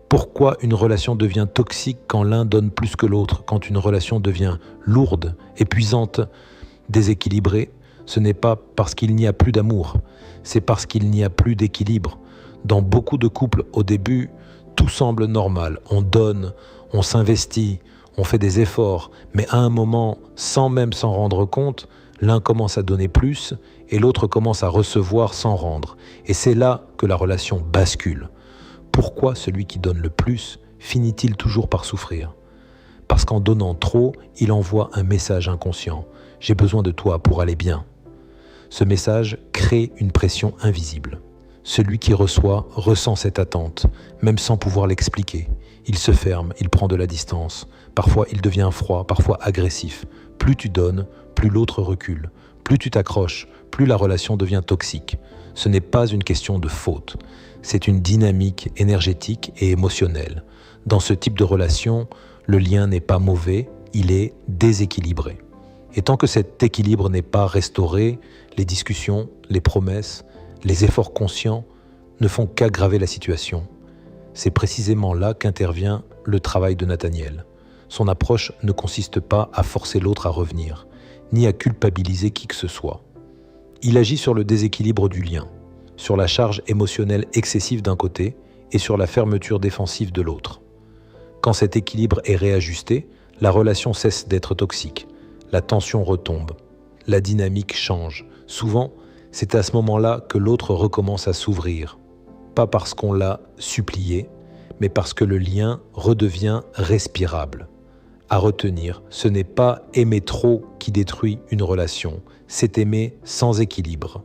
Pourquoi une relation devient toxique quand l'un donne plus que l'autre, quand une relation devient lourde, épuisante, déséquilibrée? Ce n'est pas parce qu'il n'y a plus d'amour, c'est parce qu'il n'y a plus d'équilibre. Dans beaucoup de couples, au début, tout semble normal. On donne, on s'investit, on fait des efforts, mais à un moment, sans même s'en rendre compte, l'un commence à donner plus et l'autre commence à recevoir sans rendre. Et c'est là que la relation bascule. Pourquoi celui qui donne le plus finit-il toujours par souffrir? Parce qu'en donnant trop, il envoie un message inconscient. J'ai besoin de toi pour aller bien. Ce message crée une pression invisible. Celui qui reçoit ressent cette attente, même sans pouvoir l'expliquer. Il se ferme, il prend de la distance. Parfois, il devient froid, parfois agressif. Plus tu donnes, plus l'autre recule. Plus tu t'accroches, plus la relation devient toxique. Ce n'est pas une question de faute. C'est une dynamique énergétique et émotionnelle. Dans ce type de relation, le lien n'est pas mauvais, il est déséquilibré. Et tant que cet équilibre n'est pas restauré, les discussions, les promesses, les efforts conscients ne font qu'aggraver la situation. C'est précisément là qu'intervient le travail de Nathaniel. Son approche ne consiste pas à forcer l'autre à revenir, ni à culpabiliser qui que ce soit. Il agit sur le déséquilibre du lien, sur la charge émotionnelle excessive d'un côté et sur la fermeture défensive de l'autre. Quand cet équilibre est réajusté, la relation cesse d'être toxique, la tension retombe, la dynamique change. Souvent, c'est à ce moment-là que l'autre recommence à s'ouvrir, pas parce qu'on l'a supplié, mais parce que le lien redevient respirable. À retenir, ce n'est pas aimer trop qui détruit une relation, c'est aimer sans équilibre.